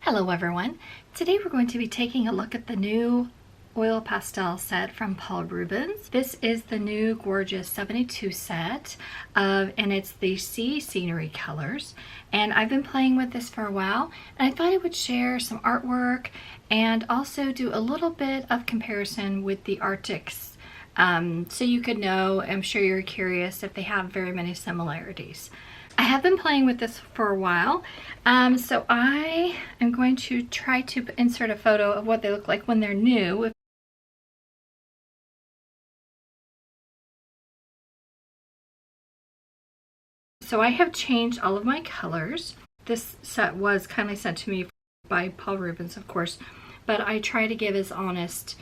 Hello everyone. Today we're going to be taking a look at the new oil pastel set from Paul Rubens. This is the new gorgeous 72 set and it's the sea scenery colors. And I've been playing with this for a while and I thought I would share some artwork and also do a little bit of comparison with the Arrtx so you could know, I'm sure you're curious if they have very many similarities. I have been playing with this for a while, so I am going to try to insert a photo of what they look like when they're new. So I have changed all of my colors. This set was kindly sent to me by Paul Rubens, of course, but I try to give as honest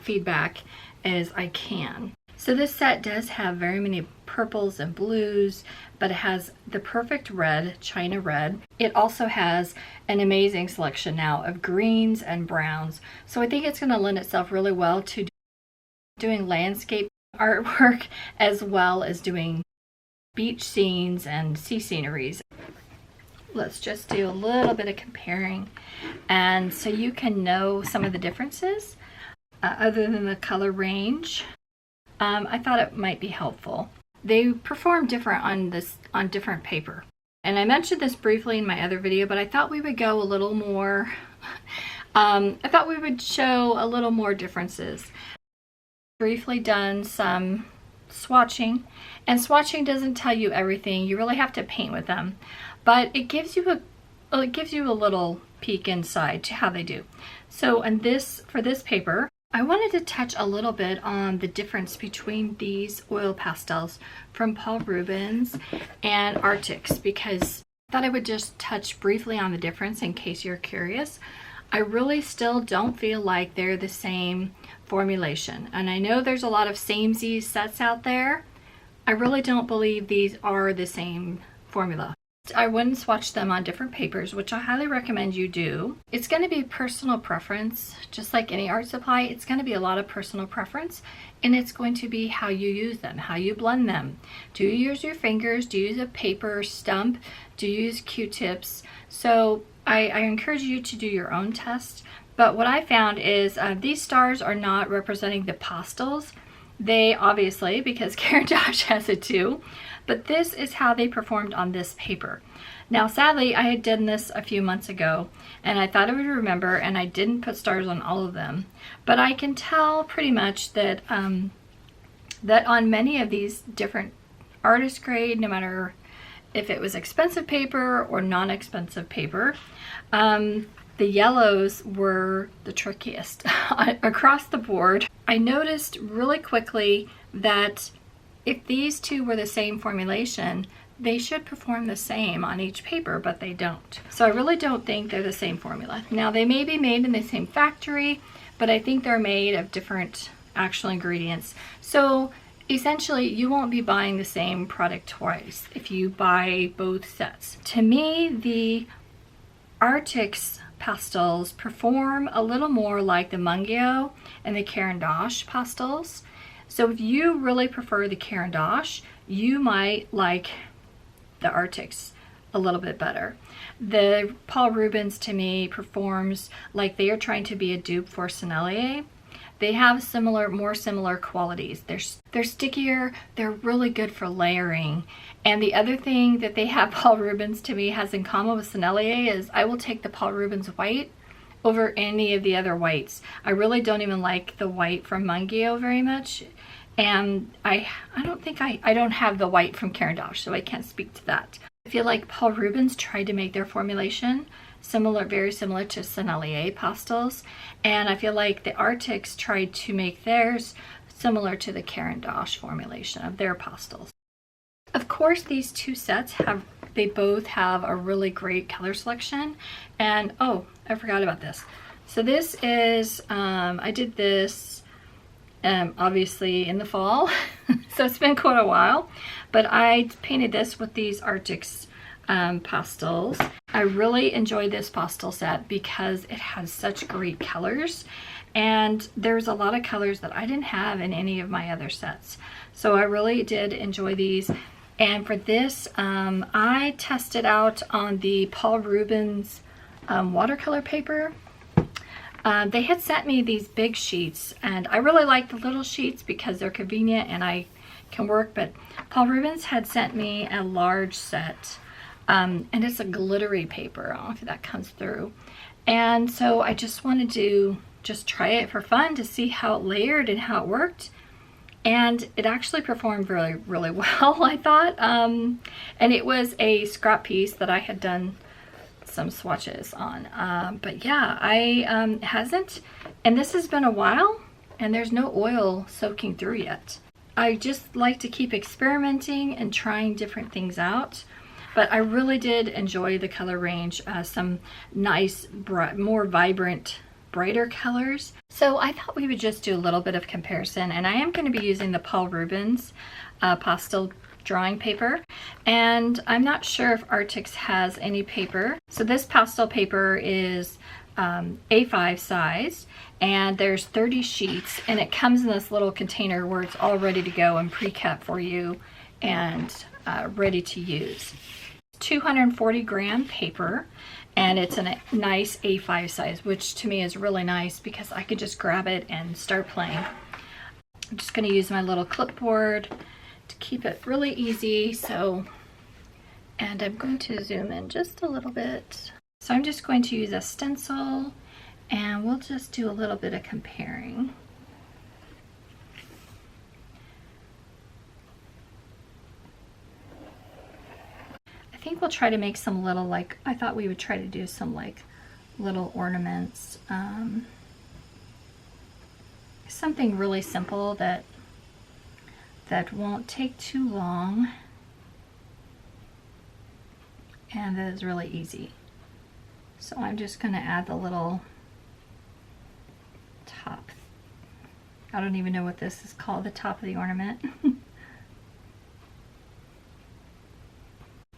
feedback as I can. So this set does have very many purples and blues, but it has the perfect red, China red. It also has an amazing selection now of greens and browns. So I think it's going to lend itself really well to doing landscape artwork as well as doing beach scenes and sea sceneries. Let's just do a little bit of comparing, and so you can know some of the differences other than the color range. I thought it might be helpful. They perform different on different paper. And I mentioned this briefly in my other video, but I thought we would go a little more, I thought we would show a little more differences. Briefly done some swatching, and swatching doesn't tell you everything. You really have to paint with them, but it gives you a little peek inside to how they do. So for this paper, I wanted to touch a little bit on the difference between these oil pastels from Paul Rubens and Arrtx, because I thought I would just touch briefly on the difference in case you're curious. I really still don't feel like they're the same formulation, and I know there's a lot of samesies sets out there. I really don't believe these are the same formula. I wouldn't swatch them on different papers, which I highly recommend you do. It's going to be personal preference, just like any art supply. It's going to be a lot of personal preference, and it's going to be how you use them, how you blend them. Do you use your fingers? Do you use a paper stump? Do you use Q-tips? So I encourage you to do your own test. But what I found is these stars are not representing the pastels. They obviously, because Karen Josh has it too, but this is how they performed on this paper. Now sadly, I had done this a few months ago and I thought I would remember, and I didn't put stars on all of them, but I can tell pretty much that that on many of these different artist grade, no matter if it was expensive paper or non-expensive paper, the yellows were the trickiest across the board. I noticed really quickly that if these two were the same formulation, they should perform the same on each paper, but they don't. So I really don't think they're the same formula. Now they may be made in the same factory, but I think they're made of different actual ingredients. So essentially you won't be buying the same product twice if you buy both sets. To me, the Arrtx pastels perform a little more like the Mungyo and the Caran d'Ache pastels. So if you really prefer the Caran d'Ache, you might like the Arrtx a little bit better. The Paul Rubens to me performs like they are trying to be a dupe for Sennelier. They have more similar qualities. They're stickier, they're really good for layering. And the other thing that they have Paul Rubens to me has in common with Sennelier is I will take the Paul Rubens white over any of the other whites. I really don't even like the white from Mungyo very much. And I don't have the white from Caran d'Ache, so I can't speak to that. I feel like Paul Rubens tried to make their formulation very similar to Sennelier pastels, and I feel like the Arrtx tried to make theirs similar to the Caran d'Ache formulation of their pastels. Of course, these two sets they both have a really great color selection, and oh, I forgot about this. So this is I did this obviously in the fall, so it's been quite a while, but I painted this with these Arrtx pastels. I really enjoyed this pastel set because it has such great colors, and there's a lot of colors that I didn't have in any of my other sets. So I really did enjoy these. And for this, I tested out on the Paul Rubens watercolor paper. They had sent me these big sheets, and I really like the little sheets because they're convenient and I can work, but Paul Rubens had sent me a large set, and it's a glittery paper. I don't know if that comes through. And so I just wanted to just try it for fun to see how it layered and how it worked. And it actually performed really, really well, I thought. And it was a scrap piece that I had done some swatches on. But yeah, I hasn't, and this has been a while, and there's no oil soaking through yet. I just like to keep experimenting and trying different things out. But I really did enjoy the color range, some nice, bright, more vibrant, brighter colors. So I thought we would just do a little bit of comparison, and I am going to be using the Paul Rubens pastel drawing paper, and I'm not sure if Arrtx has any paper. So this pastel paper is A5 size, and there's 30 sheets, and it comes in this little container where it's all ready to go and pre-cut for you and ready to use. 240 gram paper, and it's a nice A5 size, which to me is really nice because I could just grab it and start playing. I'm just going to use my little clipboard to keep it really easy. And I'm going to zoom in just a little bit. So I'm just going to use a stencil, and we'll just do a little bit of comparing. I think we'll try to make some little, like, I thought we would try to do some like little ornaments. Something really simple that won't take too long and that is really easy. So I'm just going to add the little top. I don't even know what this is called, the top of the ornament.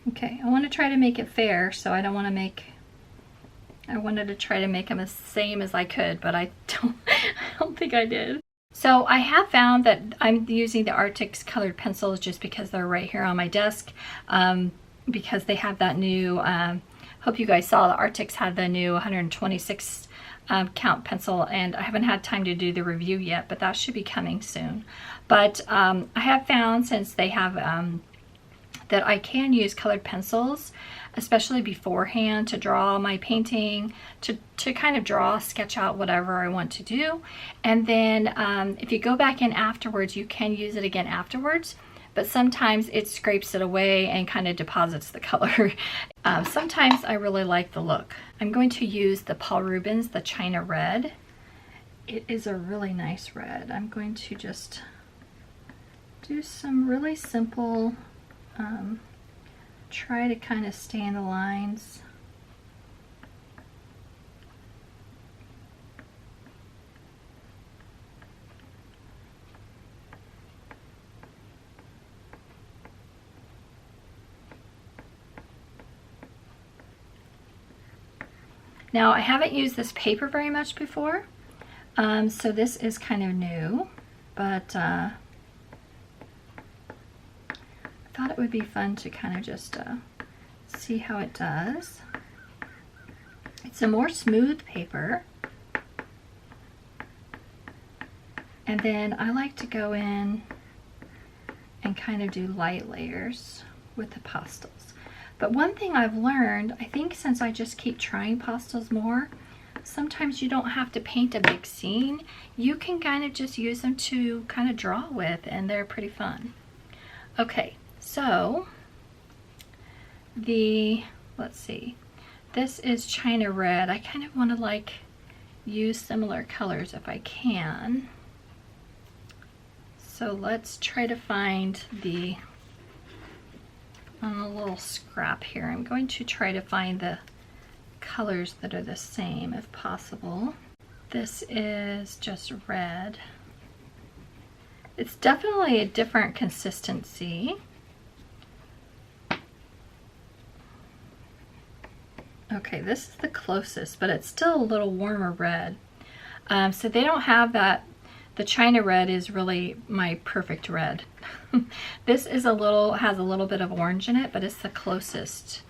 Okay, I want to try to make it fair, so I wanted to try to make them as same as I could, but I don't think I did. So I have found that I'm using the Arrtx colored pencils just because they're right here on my desk, because they have that new, hope you guys saw the Arrtx had the new 126 count pencil, and I haven't had time to do the review yet, but that should be coming soon. But I have found, since they have that I can use colored pencils, especially beforehand, to draw my painting, to kind of draw, sketch out whatever I want to do. And then if you go back in afterwards, you can use it again afterwards, but sometimes it scrapes it away and kind of deposits the color. Sometimes I really like the look. I'm going to use the Paul Rubens, the China Red. It is a really nice red. I'm going to just do some really simple, try to kind of stay in the lines. Now, I haven't used this paper very much before, so this is kind of new, but I thought it would be fun to kind of just see how it does. It's a more smooth paper, and then I like to go in and kind of do light layers with the pastels. But one thing I've learned, I think since I just keep trying pastels more, sometimes you don't have to paint a big scene. You can kind of just use them to kind of draw with, and they're pretty fun. Okay, so let's see, this is China Red. I kind of want to like use similar colors if I can. So let's try to find on a little scrap here, I'm going to try to find the colors that are the same if possible. This is just red. It's definitely a different consistency. Okay, this is the closest, but it's still a little warmer red. So they don't have that. The China Red is really my perfect red. This is has a little bit of orange in it, but it's the closest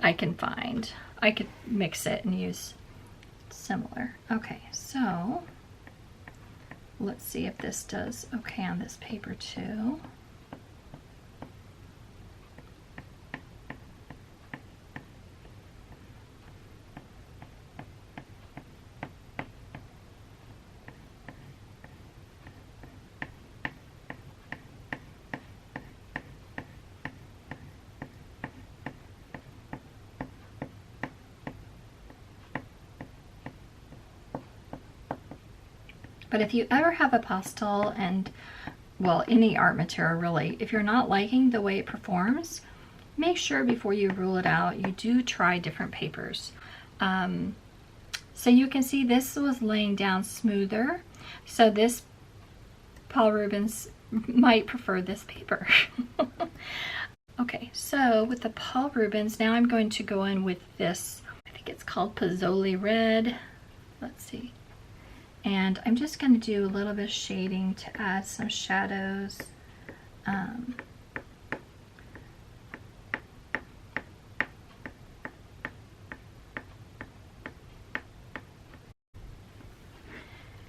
I can find. I could mix it and use similar. Okay, so let's see if this does okay on this paper too. But if you ever have a pastel and, well, any art material really, if you're not liking the way it performs, make sure before you rule it out, you do try different papers. So you can see this was laying down smoother. So this, Paul Rubens might prefer this paper. Okay, so with the Paul Rubens, now I'm going to go in with this, I think it's called Pozzoli Red. Let's see. And I'm just going to do a little bit of shading to add some shadows. And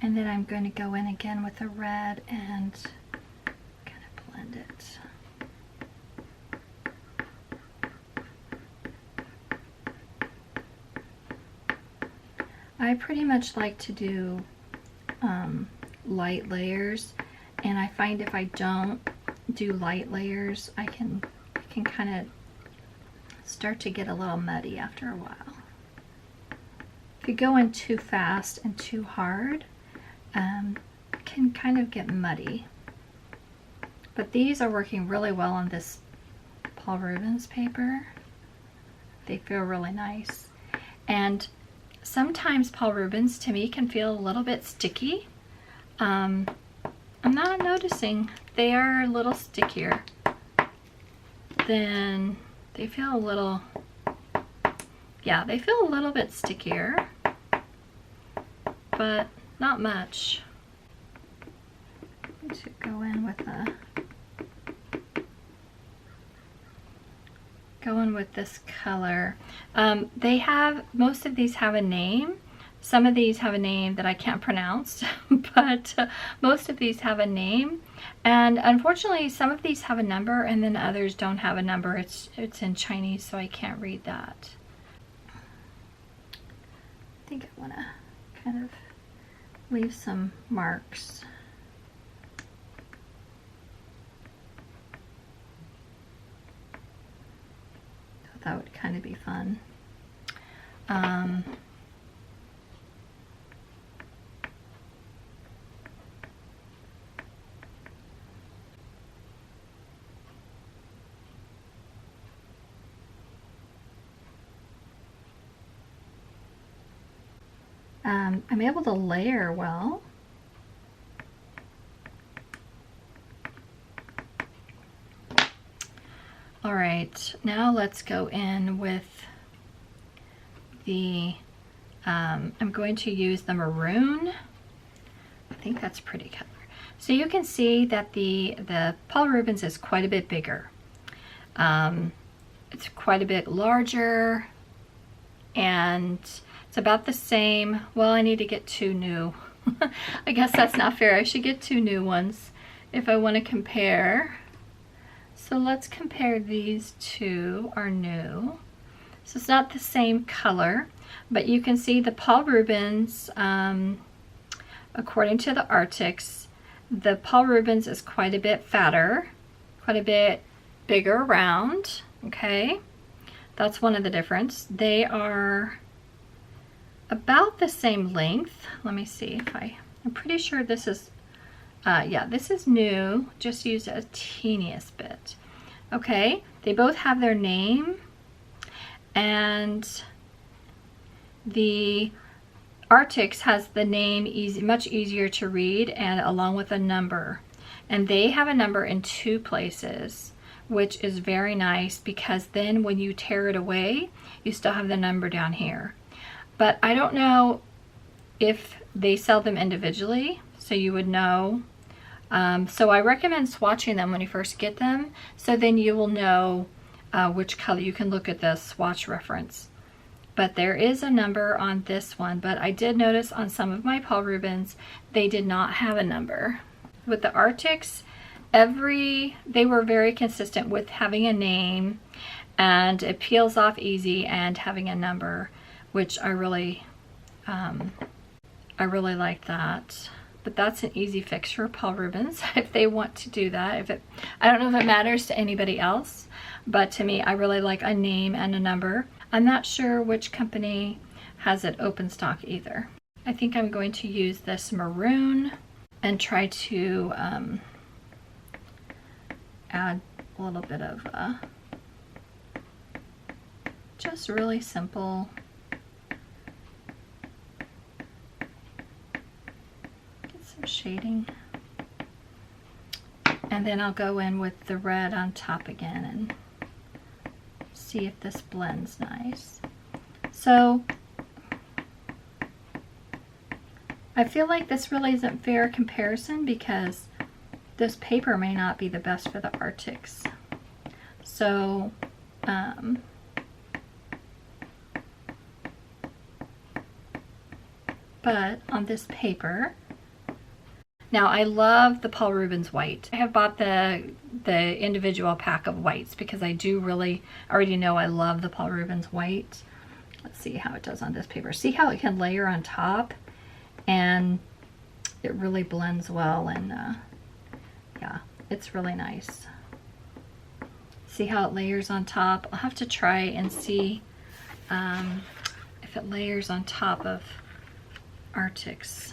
then I'm going to go in again with a red and kind of blend it. I pretty much like to do light layers, and I find if I don't do light layers, I can kind of start to get a little muddy after a while. If you go in too fast and too hard, it can kind of get muddy. But these are working really well on this Paul Rubens paper. They feel really nice. And sometimes Paul Rubens to me can feel a little bit sticky. I'm not noticing. They are a little stickier. Then they feel a little, yeah, they feel a little bit stickier, but not much. I'm going to go in with this color. They have, most of these have a name. Some of these have a name that I can't pronounce, but most of these have a name. And unfortunately, some of these have a number, and then others don't have a number. It's in Chinese, so I can't read that. I think I want to kind of leave some marks. Thought that would kind of be fun. I'm able to layer well. All right, now let's go in with the, I'm going to use the maroon. I think that's pretty color. So you can see that the Paul Rubens is quite a bit bigger. It's quite a bit larger, and it's about the same. Well, I need to get two new. I guess that's not fair. I should get two new ones if I want to compare. So let's compare these two are new. So it's not the same color, but you can see the Paul Rubens, according to the Arrtx, the Paul Rubens is quite a bit fatter, quite a bit bigger around, okay? That's one of the difference. They are about the same length. Let me see if I'm pretty sure this is, yeah, this is new, just used a teeniest bit. Okay, they both have their name, and the Arrtx has the name much easier to read, and along with a number. And they have a number in two places, which is very nice, because then when you tear it away, you still have the number down here. But I don't know if they sell them individually, so you would know. So I recommend swatching them when you first get them, so then you will know which color. You can look at the swatch reference. but there is a number on this one. But I did notice on some of my Paul Rubens, they did not have a number. With the Arrtx, they were very consistent with having a name, and it peels off easy, and having a number, which I really like that. But that's an easy fix for Paul Rubens if they want to do that. I don't know if it matters to anybody else, but to me, I really like a name and a number. I'm not sure which company has it open stock either. I think I'm going to use this maroon and try to add a little bit of just really simple shading, and then I'll go in with the red on top again and see if this blends nice. So I feel like this really isn't fair comparison because this paper may not be the best for the Arrtx. So but on this paper, now I love the Paul Rubens white. I have bought the individual pack of whites because I do really already know I love the Paul Rubens white. Let's see how it does on this paper. See how it can layer on top, and it really blends well, and yeah, it's really nice. See how it layers on top? I'll have to try and see if it layers on top of Arrtx.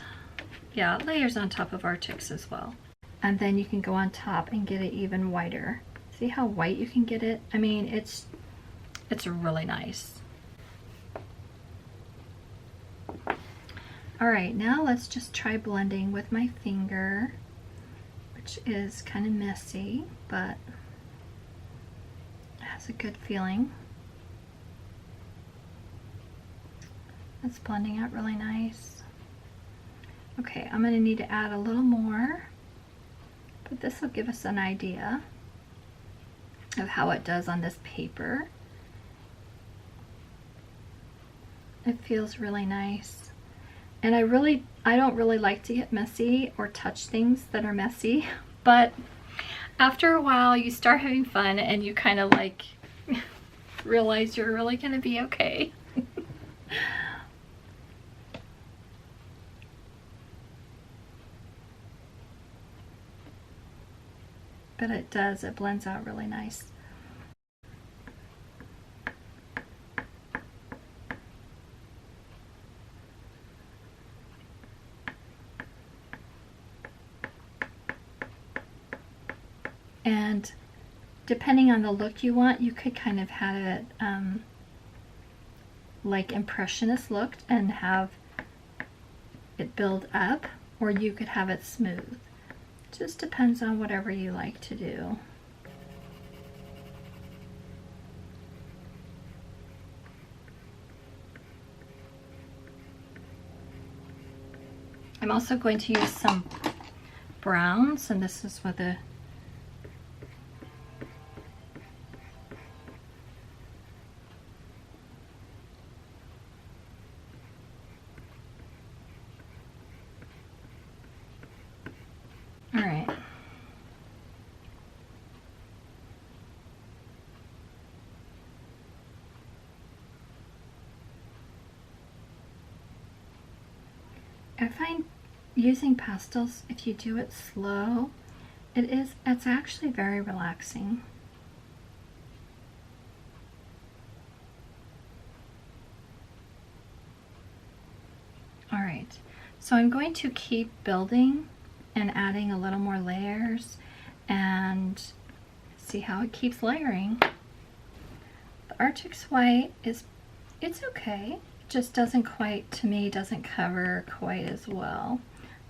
Yeah, it layers on top of Arrtx as well. And then you can go on top and get it even whiter. See how white you can get it? I mean, it's really nice. All right, now let's just try blending with my finger, which is kind of messy, but it has a good feeling. It's blending out really nice. Okay, I'm going to need to add a little more, but this will give us an idea of how it does on this paper. It feels really nice. And I don't really like to get messy or touch things that are messy, but after a while you start having fun and you kind of like realize you're really going to be okay. But it does, it blends out really nice. And depending on the look you want, you could kind of have it like impressionist look and have it build up, or you could have it smooth. Just depends on whatever you like to do. I'm also going to use some browns, and this is with a I find using pastels, if you do it slow, it's actually very relaxing. All right, so I'm going to keep building and adding a little more layers and see how it keeps layering. The Arrtx white it's okay. Just doesn't quite, to me, doesn't cover quite as well,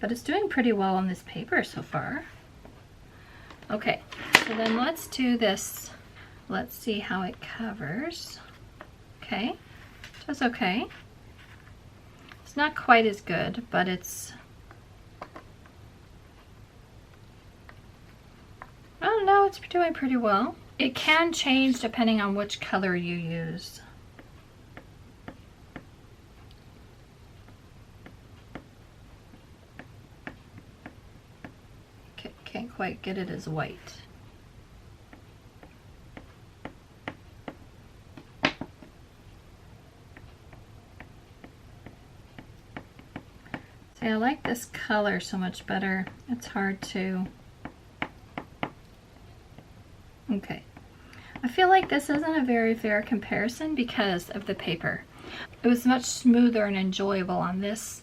but it's doing pretty well on this paper so far. Okay, so then let's do this. Let's see how it covers. Okay, does okay. It's not quite as good, but it's, I don't know, it's doing pretty well. It can change depending on which color you use. can't quite get it as white. See, I like this color so much better. It's hard to... Okay. I feel like this isn't a very fair comparison because of the paper. It was much smoother and enjoyable on this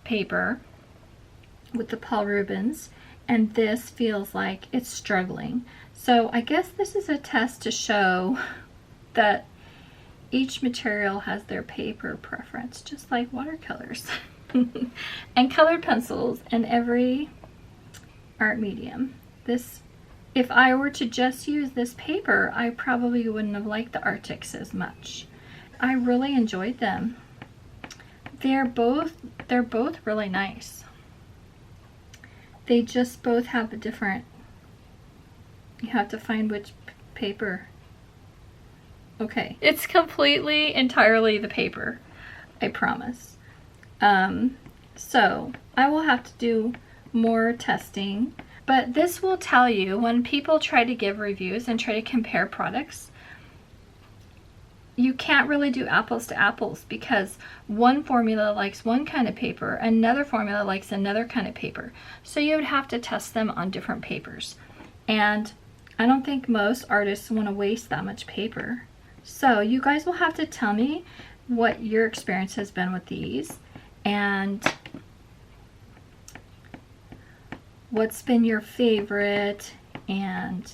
paper with the Paul Rubens, and this feels like it's struggling. So I guess this is a test to show that each material has their paper preference, just like watercolors and colored pencils and every art medium. This, if I were to just use this paper, I probably wouldn't have liked the Arrtx as much. I really enjoyed them. They're both really nice. They just both have a different, you have to find which paper. Okay, it's completely, entirely the paper, I promise. So I will have to do more testing, but this will tell you when people try to give reviews and try to compare products, you can't really do apples to apples because one formula likes one kind of paper, another formula likes another kind of paper. So you would have to test them on different papers. And I don't think most artists want to waste that much paper. So you guys will have to tell me what your experience has been with these and what's been your favorite, and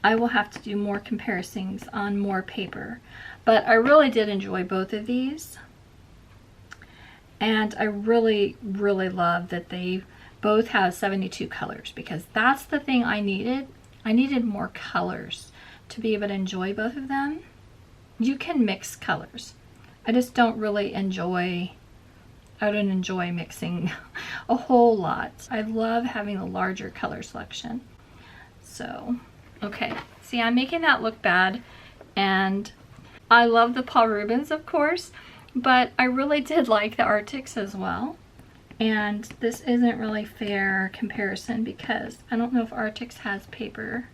I will have to do more comparisons on more paper. But I really did enjoy both of these, and I really love that they both have 72 colors, because that's the thing I needed. I needed more colors to be able to enjoy both of them. You can mix colors. I just don't really enjoy, I don't enjoy mixing a whole lot. I love having a larger color selection. So, okay. See, I'm making that look bad, and I love the Paul Rubens, of course, but I really did like the Arrtx as well. And this isn't really fair comparison because I don't know if Arrtx has paper,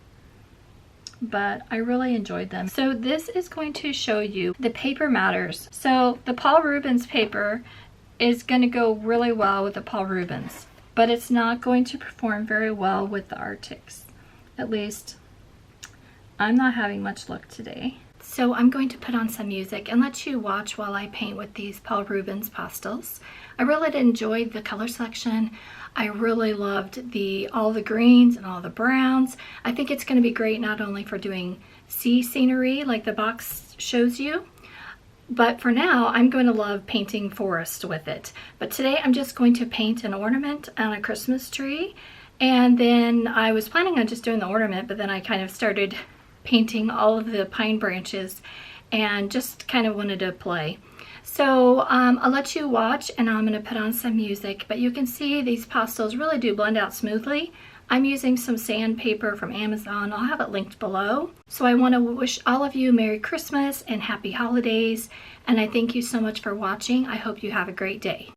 but I really enjoyed them. So this is going to show you the paper matters. So the Paul Rubens paper is going to go really well with the Paul Rubens, but it's not going to perform very well with the Arrtx. At least I'm not having much luck today. So I'm going to put on some music and let you watch while I paint with these Paul Rubens pastels. I really enjoyed the color selection. I really loved all the greens and all the browns. I think it's going to be great not only for doing sea scenery like the box shows you, but for now I'm going to love painting forest with it. But today I'm just going to paint an ornament on a Christmas tree, and then I was planning on just doing the ornament, but then I kind of started painting all of the pine branches and just kind of wanted to play. So I'll let you watch, and I'm going to put on some music, but you can see these pastels really do blend out smoothly. I'm using some sandpaper from Amazon. I'll have it linked below. So I want to wish all of you Merry Christmas and Happy Holidays, and I thank you so much for watching. I hope you have a great day.